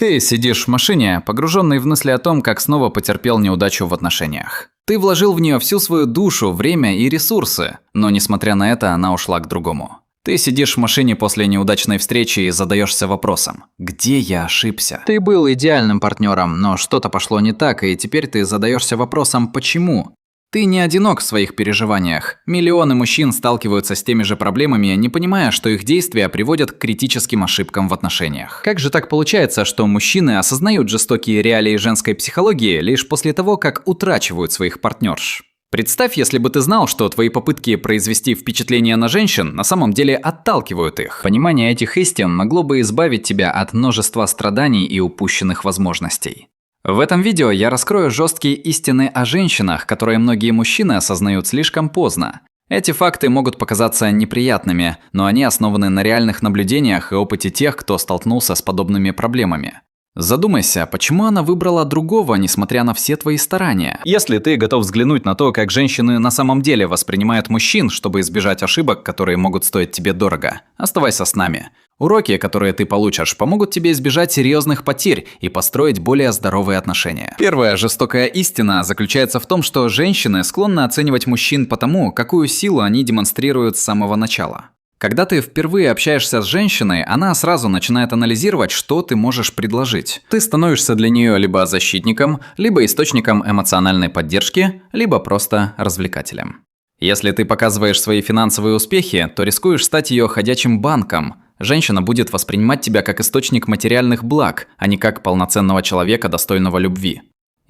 Ты сидишь в машине, погруженный в мысли о том, как снова потерпел неудачу в отношениях. Ты вложил в нее всю свою душу, время и ресурсы, но несмотря на это, она ушла к другому. Ты сидишь в машине после неудачной встречи и задаешься вопросом: где я ошибся? Ты был идеальным партнером, но что-то пошло не так, и теперь ты задаешься вопросом «почему?». Ты не одинок в своих переживаниях. Миллионы мужчин сталкиваются с теми же проблемами, не понимая, что их действия приводят к критическим ошибкам в отношениях. Как же так получается, что мужчины осознают жестокие реалии женской психологии лишь после того, как утрачивают своих партнерш? Представь, если бы ты знал, что твои попытки произвести впечатление на женщин на самом деле отталкивают их. Понимание этих истин могло бы избавить тебя от множества страданий и упущенных возможностей. В этом видео я раскрою жесткие истины о женщинах, которые многие мужчины осознают слишком поздно. Эти факты могут показаться неприятными, но они основаны на реальных наблюдениях и опыте тех, кто столкнулся с подобными проблемами. Задумайся, почему она выбрала другого, несмотря на все твои старания? Если ты готов взглянуть на то, как женщины на самом деле воспринимают мужчин, чтобы избежать ошибок, которые могут стоить тебе дорого, оставайся с нами. Уроки, которые ты получишь, помогут тебе избежать серьезных потерь и построить более здоровые отношения. Первая жестокая истина заключается в том, что женщины склонны оценивать мужчин по тому, какую силу они демонстрируют с самого начала. Когда ты впервые общаешься с женщиной, она сразу начинает анализировать, что ты можешь предложить. Ты становишься для нее либо защитником, либо источником эмоциональной поддержки, либо просто развлекателем. Если ты показываешь свои финансовые успехи, то рискуешь стать ее ходячим банком. Женщина будет воспринимать тебя как источник материальных благ, а не как полноценного человека, достойного любви.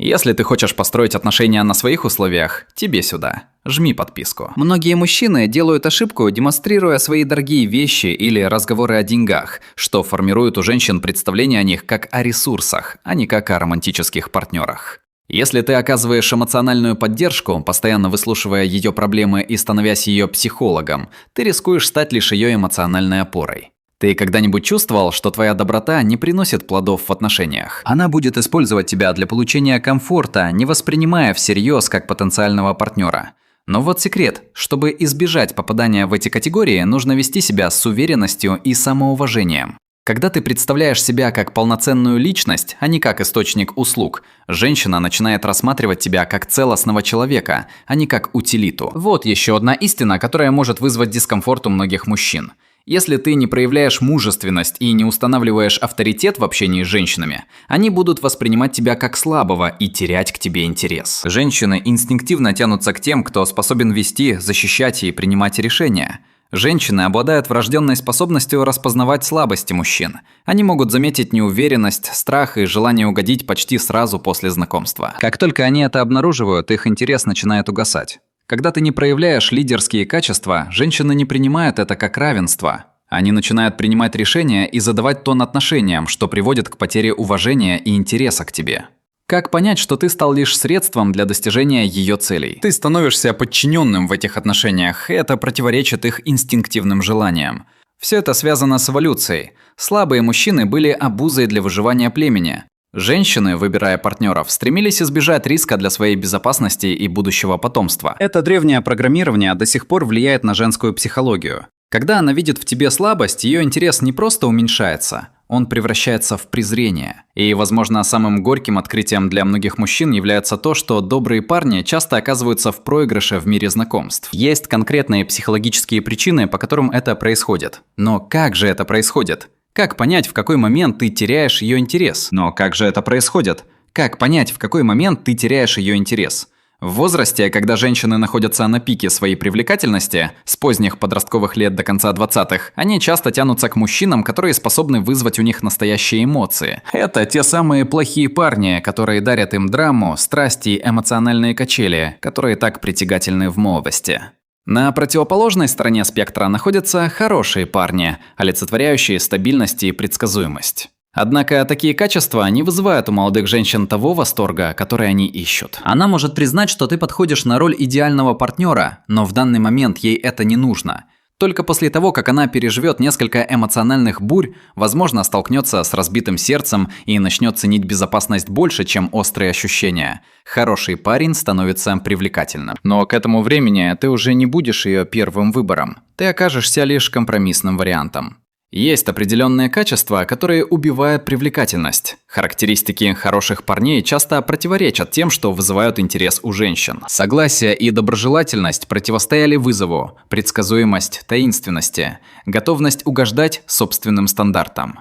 Если ты хочешь построить отношения на своих условиях, тебе сюда. Жми подписку. Многие мужчины делают ошибку, демонстрируя свои дорогие вещи или разговоры о деньгах, что формирует у женщин представление о них как о ресурсах, а не как о романтических партнерах. Если ты оказываешь эмоциональную поддержку, постоянно выслушивая ее проблемы и становясь ее психологом, ты рискуешь стать лишь ее эмоциональной опорой. Ты когда-нибудь чувствовал, что твоя доброта не приносит плодов в отношениях? Она будет использовать тебя для получения комфорта, не воспринимая всерьез как потенциального партнера. Но вот секрет: чтобы избежать попадания в эти категории, нужно вести себя с уверенностью и самоуважением. Когда ты представляешь себя как полноценную личность, а не как источник услуг, женщина начинает рассматривать тебя как целостного человека, а не как утилиту. Вот еще одна истина, которая может вызвать дискомфорт у многих мужчин. Если ты не проявляешь мужественность и не устанавливаешь авторитет в общении с женщинами, они будут воспринимать тебя как слабого и терять к тебе интерес. Женщины инстинктивно тянутся к тем, кто способен вести, защищать и принимать решения. Женщины обладают врожденной способностью распознавать слабости мужчин. Они могут заметить неуверенность, страх и желание угодить почти сразу после знакомства. Как только они это обнаруживают, их интерес начинает угасать. Когда ты не проявляешь лидерские качества, женщины не принимают это как равенство. Они начинают принимать решения и задавать тон отношениям, что приводит к потере уважения и интереса к тебе. Как понять, что ты стал лишь средством для достижения ее целей? Ты становишься подчиненным в этих отношениях, и это противоречит их инстинктивным желаниям. Все это связано с эволюцией. Слабые мужчины были обузой для выживания племени. Женщины, выбирая партнеров, стремились избежать риска для своей безопасности и будущего потомства. Это древнее программирование до сих пор влияет на женскую психологию. Когда она видит в тебе слабость, ее интерес не просто уменьшается, он превращается в презрение. И, возможно, самым горьким открытием для многих мужчин является то, что добрые парни часто оказываются в проигрыше в мире знакомств. Есть конкретные психологические причины, по которым это происходит. Но как же это происходит? Как понять, в какой момент ты теряешь ее интерес? Но как же это происходит? Как понять, в какой момент ты теряешь ее интерес? В возрасте, когда женщины находятся на пике своей привлекательности, с поздних подростковых лет до конца 20-х, они часто тянутся к мужчинам, которые способны вызвать у них настоящие эмоции. Это те самые плохие парни, которые дарят им драму, страсти и эмоциональные качели, которые так притягательны в молодости. На противоположной стороне спектра находятся хорошие парни, олицетворяющие стабильность и предсказуемость. Однако такие качества не вызывают у молодых женщин того восторга, который они ищут. Она может признать, что ты подходишь на роль идеального партнера, но в данный момент ей это не нужно. Только после того, как она переживет несколько эмоциональных бурь, возможно, столкнется с разбитым сердцем и начнет ценить безопасность больше, чем острые ощущения. Хороший парень становится привлекательным. Но к этому времени ты уже не будешь ее первым выбором. Ты окажешься лишь компромиссным вариантом. Есть определенные качества, которые убивают привлекательность. Характеристики хороших парней часто противоречат тем, что вызывают интерес у женщин. Согласие и доброжелательность противостояли вызову, предсказуемость таинственности, готовность угождать собственным стандартам.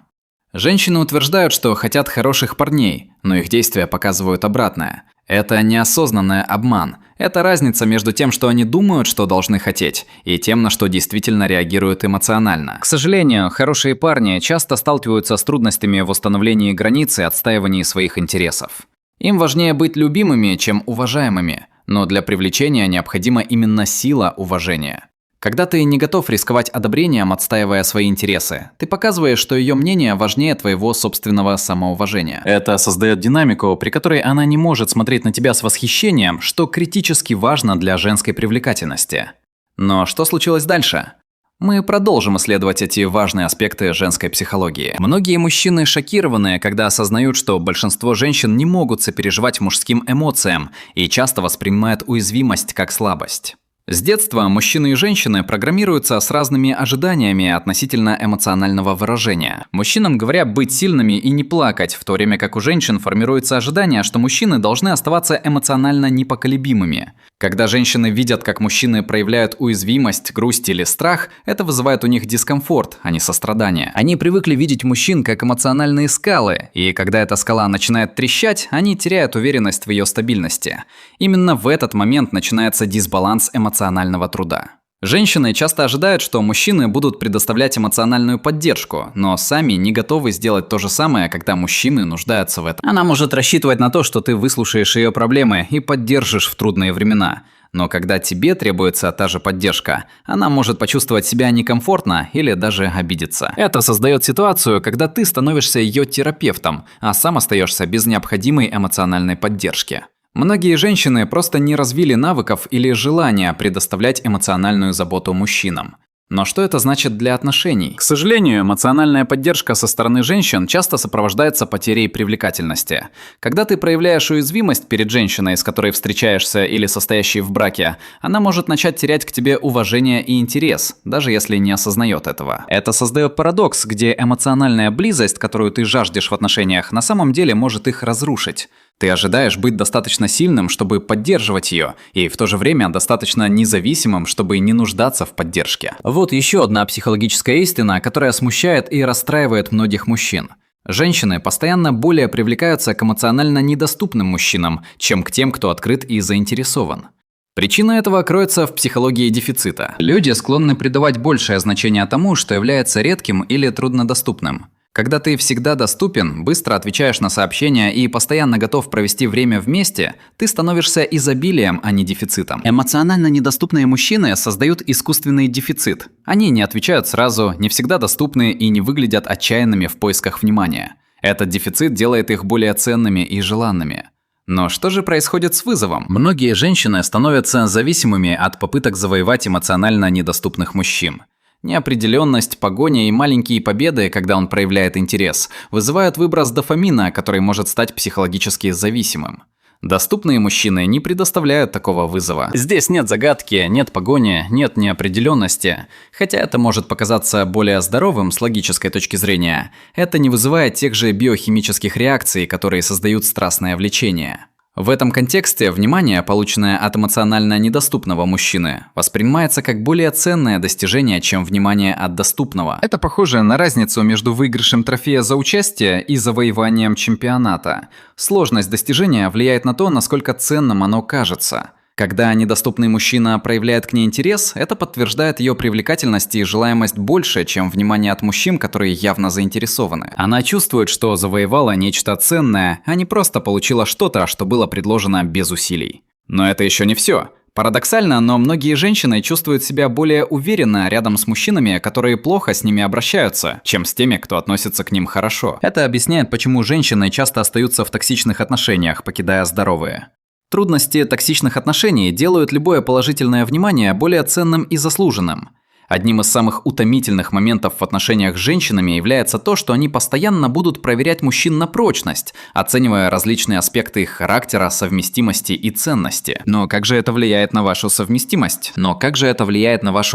Женщины утверждают, что хотят хороших парней, но их действия показывают обратное. Это неосознанный обман. Это разница между тем, что они думают, что должны хотеть, и тем, на что действительно реагируют эмоционально. К сожалению, хорошие парни часто сталкиваются с трудностями в установлении границ и отстаивании своих интересов. Им важнее быть любимыми, чем уважаемыми, но для привлечения необходима именно сила уважения. Когда ты не готов рисковать одобрением, отстаивая свои интересы, ты показываешь, что ее мнение важнее твоего собственного самоуважения. Это создает динамику, при которой она не может смотреть на тебя с восхищением, что критически важно для женской привлекательности. Но что случилось дальше? Мы продолжим исследовать эти важные аспекты женской психологии. Многие мужчины шокированы, когда осознают, что большинство женщин не могут сопереживать мужским эмоциям и часто воспринимают уязвимость как слабость. С детства мужчины и женщины программируются с разными ожиданиями относительно эмоционального выражения. Мужчинам говорят быть сильными и не плакать, в то время как у женщин формируется ожидание, что мужчины должны оставаться эмоционально непоколебимыми. Когда женщины видят, как мужчины проявляют уязвимость, грусть или страх, это вызывает у них дискомфорт, а не сострадание. Они привыкли видеть мужчин как эмоциональные скалы, и когда эта скала начинает трещать, они теряют уверенность в ее стабильности. Именно в этот момент начинается дисбаланс эмоционального труда. Женщины часто ожидают, что мужчины будут предоставлять эмоциональную поддержку, но сами не готовы сделать то же самое, когда мужчины нуждаются в этом. Она может рассчитывать на то, что ты выслушаешь ее проблемы и поддержишь в трудные времена. Но когда тебе требуется та же поддержка, она может почувствовать себя некомфортно или даже обидеться. Это создает ситуацию, когда ты становишься ее терапевтом, а сам остаешься без необходимой эмоциональной поддержки. Многие женщины просто не развили навыков или желания предоставлять эмоциональную заботу мужчинам. Но что это значит для отношений? К сожалению, эмоциональная поддержка со стороны женщин часто сопровождается потерей привлекательности. Когда ты проявляешь уязвимость перед женщиной, с которой встречаешься или состоящей в браке, она может начать терять к тебе уважение и интерес, даже если не осознает этого. Это создает парадокс, где эмоциональная близость, которую ты жаждешь в отношениях, на самом деле может их разрушить. Ты ожидаешь быть достаточно сильным, чтобы поддерживать ее, и в то же время достаточно независимым, чтобы не нуждаться в поддержке. Вот еще одна психологическая истина, которая смущает и расстраивает многих мужчин. Женщины постоянно более привлекаются к эмоционально недоступным мужчинам, чем к тем, кто открыт и заинтересован. Причина этого кроется в психологии дефицита. Люди склонны придавать большее значение тому, что является редким или труднодоступным. Когда ты всегда доступен, быстро отвечаешь на сообщения и постоянно готов провести время вместе, ты становишься изобилием, а не дефицитом. Эмоционально недоступные мужчины создают искусственный дефицит. Они не отвечают сразу, не всегда доступны и не выглядят отчаянными в поисках внимания. Этот дефицит делает их более ценными и желанными. Но что же происходит с вызовом? Многие женщины становятся зависимыми от попыток завоевать эмоционально недоступных мужчин. Неопределенность, погоня и маленькие победы, когда он проявляет интерес, вызывают выброс дофамина, который может стать психологически зависимым. Доступные мужчины не предоставляют такого вызова. Здесь нет загадки, нет погони, нет неопределенности. Хотя это может показаться более здоровым с логической точки зрения, это не вызывает тех же биохимических реакций, которые создают страстное влечение. В этом контексте внимание, полученное от эмоционально недоступного мужчины, воспринимается как более ценное достижение, чем внимание от доступного. Это похоже на разницу между выигрышем трофея за участие и завоеванием чемпионата. Сложность достижения влияет на то, насколько ценным оно кажется. Когда недоступный мужчина проявляет к ней интерес, это подтверждает ее привлекательность и желаемость больше, чем внимание от мужчин, которые явно заинтересованы. Она чувствует, что завоевала нечто ценное, а не просто получила что-то, что было предложено без усилий. Но это еще не все. Парадоксально, но многие женщины чувствуют себя более уверенно рядом с мужчинами, которые плохо с ними обращаются, чем с теми, кто относится к ним хорошо. Это объясняет, почему женщины часто остаются в токсичных отношениях, покидая здоровые. Трудности токсичных отношений делают любое положительное внимание более ценным и заслуженным. Одним из самых утомительных моментов в отношениях с женщинами является то, что они постоянно будут проверять мужчин на прочность, оценивая различные аспекты их характера, совместимости и ценности. Но как же это влияет на вашу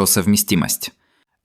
совместимость?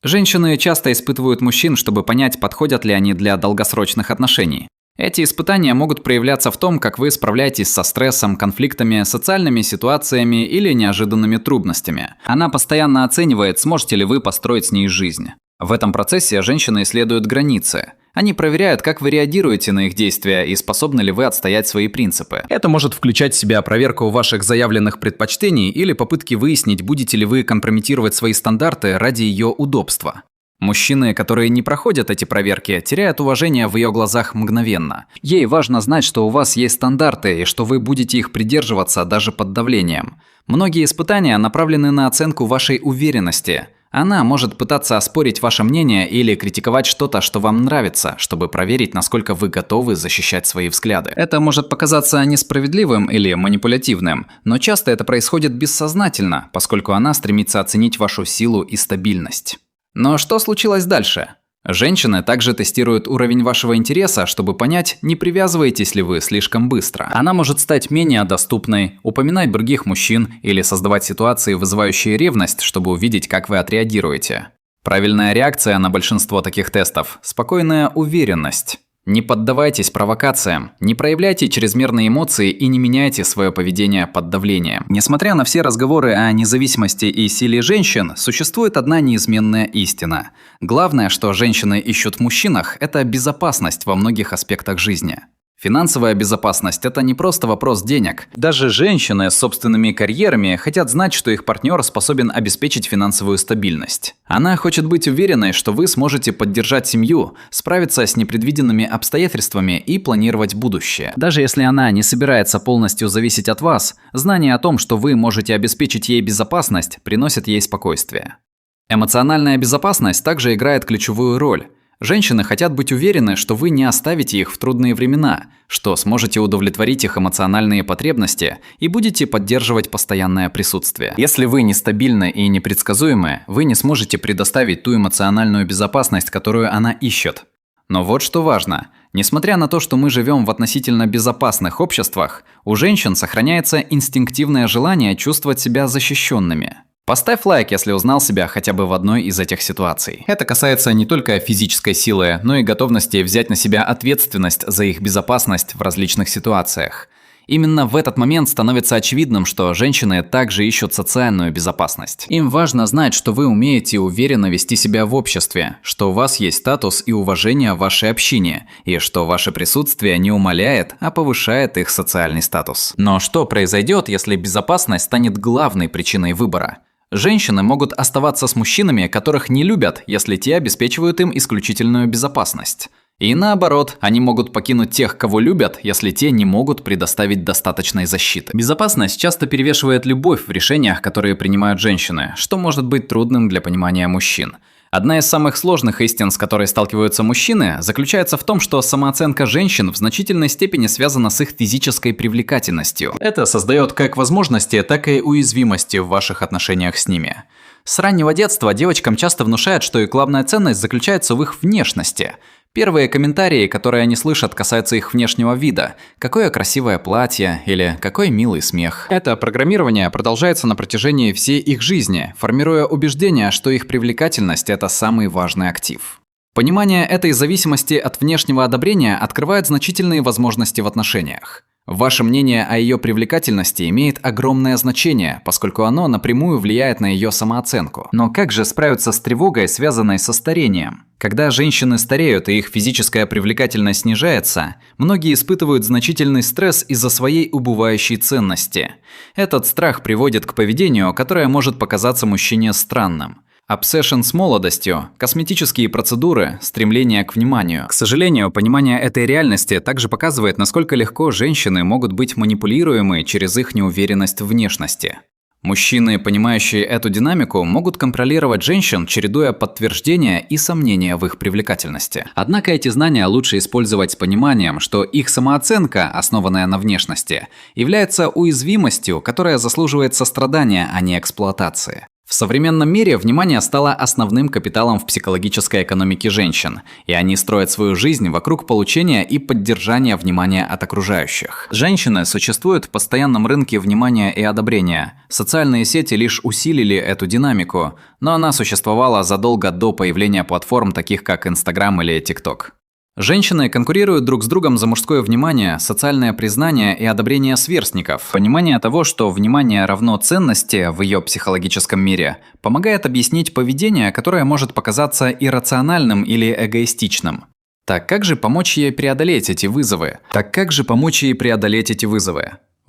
Женщины часто испытывают мужчин, чтобы понять, подходят ли они для долгосрочных отношений. Эти испытания могут проявляться в том, как вы справляетесь со стрессом, конфликтами, социальными ситуациями или неожиданными трудностями. Она постоянно оценивает, сможете ли вы построить с ней жизнь. В этом процессе женщины исследуют границы. Они проверяют, как вы реагируете на их действия и способны ли вы отстоять свои принципы. Это может включать в себя проверку ваших заявленных предпочтений или попытки выяснить, будете ли вы компрометировать свои стандарты ради ее удобства. Мужчины, которые не проходят эти проверки, теряют уважение в ее глазах мгновенно. Ей важно знать, что у вас есть стандарты и что вы будете их придерживаться даже под давлением. Многие испытания направлены на оценку вашей уверенности. Она может пытаться оспорить ваше мнение или критиковать что-то, что вам нравится, чтобы проверить, насколько вы готовы защищать свои взгляды. Это может показаться несправедливым или манипулятивным, но часто это происходит бессознательно, поскольку она стремится оценить вашу силу и стабильность. Но что случилось дальше? Женщины также тестируют уровень вашего интереса, чтобы понять, не привязываетесь ли вы слишком быстро. Она может стать менее доступной, упоминать других мужчин или создавать ситуации, вызывающие ревность, чтобы увидеть, как вы отреагируете. Правильная реакция на большинство таких тестов – спокойная уверенность. Не поддавайтесь провокациям, не проявляйте чрезмерные эмоции и не меняйте свое поведение под давлением. Несмотря на все разговоры о независимости и силе женщин, существует одна неизменная истина. Главное, что женщины ищут в мужчинах – это безопасность во многих аспектах жизни. Финансовая безопасность – это не просто вопрос денег. Даже женщины с собственными карьерами хотят знать, что их партнер способен обеспечить финансовую стабильность. Она хочет быть уверенной, что вы сможете поддержать семью, справиться с непредвиденными обстоятельствами и планировать будущее. Даже если она не собирается полностью зависеть от вас, знание о том, что вы можете обеспечить ей безопасность, приносит ей спокойствие. Эмоциональная безопасность также играет ключевую роль. Женщины хотят быть уверены, что вы не оставите их в трудные времена, что сможете удовлетворить их эмоциональные потребности и будете поддерживать постоянное присутствие. Если вы нестабильны и непредсказуемы, вы не сможете предоставить ту эмоциональную безопасность, которую она ищет. Но вот что важно. Несмотря на то, что мы живем в относительно безопасных обществах, у женщин сохраняется инстинктивное желание чувствовать себя защищенными. Поставь лайк, если узнал себя хотя бы в одной из этих ситуаций. Это касается не только физической силы, но и готовности взять на себя ответственность за их безопасность в различных ситуациях. Именно в этот момент становится очевидным, что женщины также ищут социальную безопасность. Им важно знать, что вы умеете уверенно вести себя в обществе, что у вас есть статус и уважение в вашей общине, и что ваше присутствие не умаляет, а повышает их социальный статус. Но что произойдет, если безопасность станет главной причиной выбора? Женщины могут оставаться с мужчинами, которых не любят, если те обеспечивают им исключительную безопасность. И наоборот, они могут покинуть тех, кого любят, если те не могут предоставить достаточной защиты. Безопасность часто перевешивает любовь в решениях, которые принимают женщины, что может быть трудным для понимания мужчин. Одна из самых сложных истин, с которой сталкиваются мужчины, заключается в том, что самооценка женщин в значительной степени связана с их физической привлекательностью. Это создает как возможности, так и уязвимости в ваших отношениях с ними. С раннего детства девочкам часто внушают, что их главная ценность заключается в их внешности. Первые комментарии, которые они слышат, касаются их внешнего вида. Какое красивое платье или какой милый смех. Это программирование продолжается на протяжении всей их жизни, формируя убеждение, что их привлекательность – это самый важный актив. Понимание этой зависимости от внешнего одобрения открывает значительные возможности в отношениях. Ваше мнение о ее привлекательности имеет огромное значение, поскольку оно напрямую влияет на ее самооценку. Но как же справиться с тревогой, связанной со старением? Когда женщины стареют и их физическая привлекательность снижается, многие испытывают значительный стресс из-за своей убывающей ценности. Этот страх приводит к поведению, которое может показаться мужчине странным. Обсессион с молодостью, косметические процедуры, стремление к вниманию. К сожалению, понимание этой реальности также показывает, насколько легко женщины могут быть манипулируемы через их неуверенность в внешности. Мужчины, понимающие эту динамику, могут контролировать женщин, чередуя подтверждения и сомнения в их привлекательности. Однако эти знания лучше использовать с пониманием, что их самооценка, основанная на внешности, является уязвимостью, которая заслуживает сострадания, а не эксплуатации. В современном мире внимание стало основным капиталом в психологической экономике женщин, и они строят свою жизнь вокруг получения и поддержания внимания от окружающих. Женщины существуют в постоянном рынке внимания и одобрения. Социальные сети лишь усилили эту динамику, но она существовала задолго до появления платформ, таких как Instagram или TikTok. Женщины конкурируют друг с другом за мужское внимание, социальное признание и одобрение сверстников. Понимание того, что внимание равно ценности в ее психологическом мире, помогает объяснить поведение, которое может показаться иррациональным или эгоистичным. Так как же помочь ей преодолеть эти вызовы?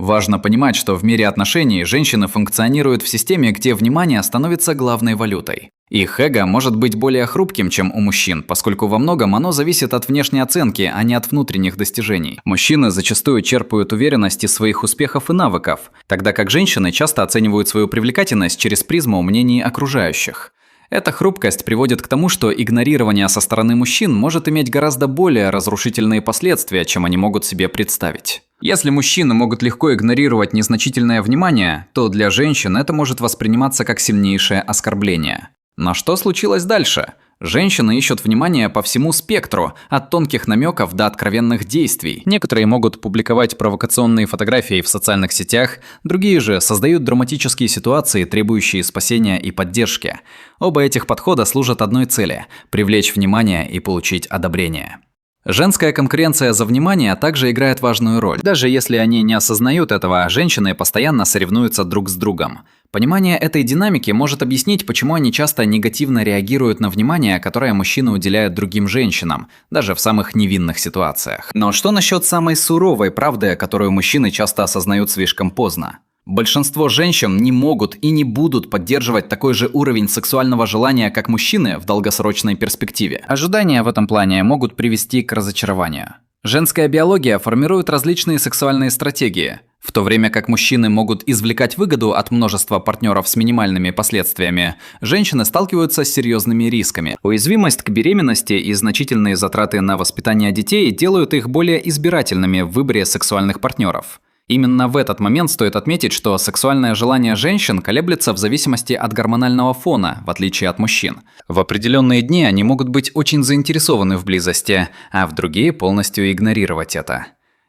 Важно понимать, что в мире отношений женщины функционируют в системе, где внимание становится главной валютой. Их эго может быть более хрупким, чем у мужчин, поскольку во многом оно зависит от внешней оценки, а не от внутренних достижений. Мужчины зачастую черпают уверенность из своих успехов и навыков, тогда как женщины часто оценивают свою привлекательность через призму мнений окружающих. Эта хрупкость приводит к тому, что игнорирование со стороны мужчин может иметь гораздо более разрушительные последствия, чем они могут себе представить. Если мужчины могут легко игнорировать незначительное внимание, то для женщин это может восприниматься как сильнейшее оскорбление. Но что случилось дальше? Женщины ищут внимание по всему спектру, от тонких намеков до откровенных действий. Некоторые могут публиковать провокационные фотографии в социальных сетях, другие же создают драматические ситуации, требующие спасения и поддержки. Оба этих подхода служат одной цели – привлечь внимание и получить одобрение. Женская конкуренция за внимание также играет важную роль. Даже если они не осознают этого, женщины постоянно соревнуются друг с другом. Понимание этой динамики может объяснить, почему они часто негативно реагируют на внимание, которое мужчины уделяют другим женщинам, даже в самых невинных ситуациях. Но что насчет самой суровой правды, которую мужчины часто осознают слишком поздно? Большинство женщин не могут и не будут поддерживать такой же уровень сексуального желания, как мужчины, в долгосрочной перспективе. Ожидания в этом плане могут привести к разочарованию. Женская биология формирует различные сексуальные стратегии. В то время как мужчины могут извлекать выгоду от множества партнеров с минимальными последствиями, женщины сталкиваются с серьезными рисками. Уязвимость к беременности и значительные затраты на воспитание детей делают их более избирательными в выборе сексуальных партнеров. Именно в этот момент стоит отметить, что сексуальное желание женщин колеблется в зависимости от гормонального фона, в отличие от мужчин. В определенные дни они могут быть очень заинтересованы в близости, а в другие полностью игнорировать это.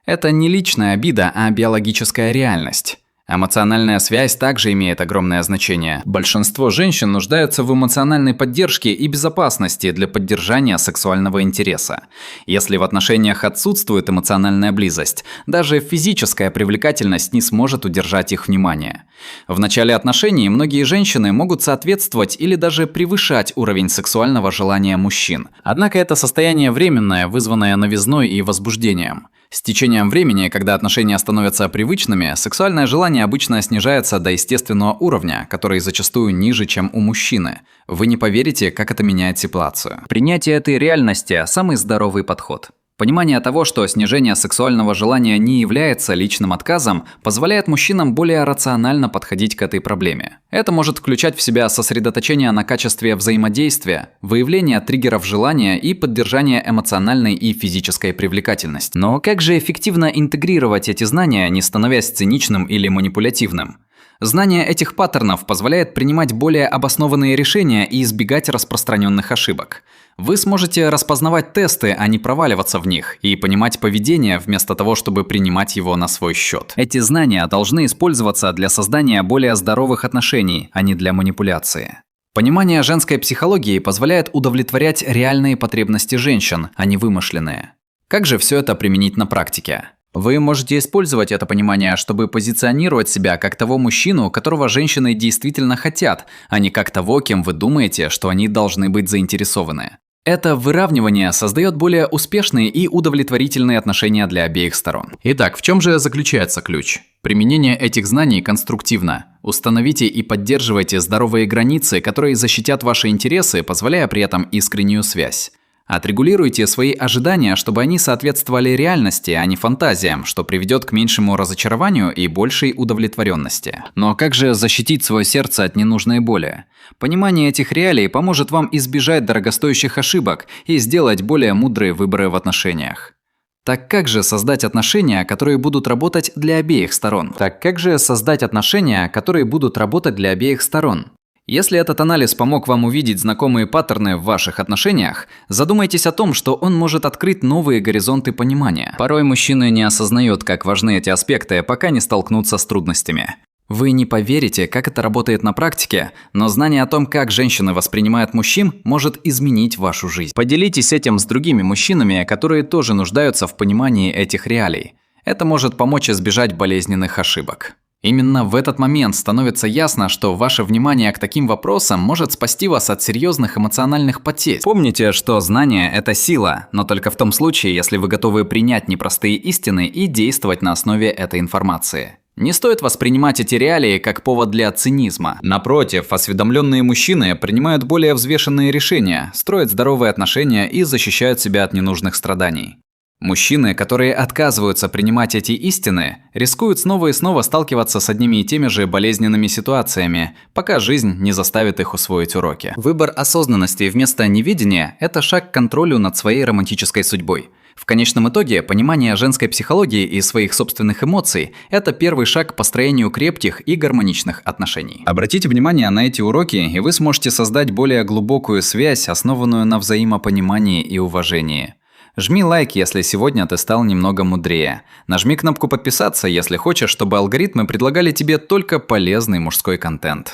Это не личная обида, а биологическая реальность. Эмоциональная связь также имеет огромное значение. Большинство женщин нуждаются в эмоциональной поддержке и безопасности для поддержания сексуального интереса. Если в отношениях отсутствует эмоциональная близость, даже физическая привлекательность не сможет удержать их внимание. В начале отношений многие женщины могут соответствовать или даже превышать уровень сексуального желания мужчин. Однако это состояние временное, вызванное новизной и возбуждением. С течением времени, когда отношения становятся привычными, сексуальное желание обычно снижается до естественного уровня, который зачастую ниже, чем у мужчины. Вы не поверите, как это меняет ситуацию. Принятие этой реальности – самый здоровый подход. Понимание того, что снижение сексуального желания не является личным отказом, позволяет мужчинам более рационально подходить к этой проблеме. Это может включать в себя сосредоточение на качестве взаимодействия, выявление триггеров желания и поддержание эмоциональной и физической привлекательности. Но как же эффективно интегрировать эти знания, не становясь циничным или манипулятивным? Знание этих паттернов позволяет принимать более обоснованные решения и избегать распространенных ошибок. Вы сможете распознавать тесты, а не проваливаться в них, и понимать поведение вместо того, чтобы принимать его на свой счет. Эти знания должны использоваться для создания более здоровых отношений, а не для манипуляции. Понимание женской психологии позволяет удовлетворять реальные потребности женщин, а не вымышленные. Как же все это применить на практике? Вы можете использовать это понимание, чтобы позиционировать себя как того мужчину, которого женщины действительно хотят, а не как того, кем вы думаете, что они должны быть заинтересованы. Это выравнивание создает более успешные и удовлетворительные отношения для обеих сторон. Итак, в чем же заключается ключ? Применение этих знаний конструктивно. Установите и поддерживайте здоровые границы, которые защитят ваши интересы, позволяя при этом искреннюю связь. Отрегулируйте свои ожидания, чтобы они соответствовали реальности, а не фантазиям, что приведет к меньшему разочарованию и большей удовлетворенности. Но как же защитить свое сердце от ненужной боли? Понимание этих реалий поможет вам избежать дорогостоящих ошибок и сделать более мудрые выборы в отношениях. Так как же создать отношения, которые будут работать для обеих сторон? Если этот анализ помог вам увидеть знакомые паттерны в ваших отношениях, задумайтесь о том, что он может открыть новые горизонты понимания. Порой мужчины не осознают, как важны эти аспекты, пока не столкнутся с трудностями. Вы не поверите, как это работает на практике, но знание о том, как женщины воспринимают мужчин, может изменить вашу жизнь. Поделитесь этим с другими мужчинами, которые тоже нуждаются в понимании этих реалий. Это может помочь избежать болезненных ошибок. Именно в этот момент становится ясно, что ваше внимание к таким вопросам может спасти вас от серьезных эмоциональных потерь. Помните, что знание – это сила, но только в том случае, если вы готовы принять непростые истины и действовать на основе этой информации. Не стоит воспринимать эти реалии как повод для цинизма. Напротив, осведомленные мужчины принимают более взвешенные решения, строят здоровые отношения и защищают себя от ненужных страданий. Мужчины, которые отказываются принимать эти истины, рискуют снова и снова сталкиваться с одними и теми же болезненными ситуациями, пока жизнь не заставит их усвоить уроки. Выбор осознанности вместо неведения – это шаг к контролю над своей романтической судьбой. В конечном итоге, понимание женской психологии и своих собственных эмоций – это первый шаг к построению крепких и гармоничных отношений. Обратите внимание на эти уроки, и вы сможете создать более глубокую связь, основанную на взаимопонимании и уважении. Жми лайк, если сегодня ты стал немного мудрее. Нажми кнопку подписаться, если хочешь, чтобы алгоритмы предлагали тебе только полезный мужской контент.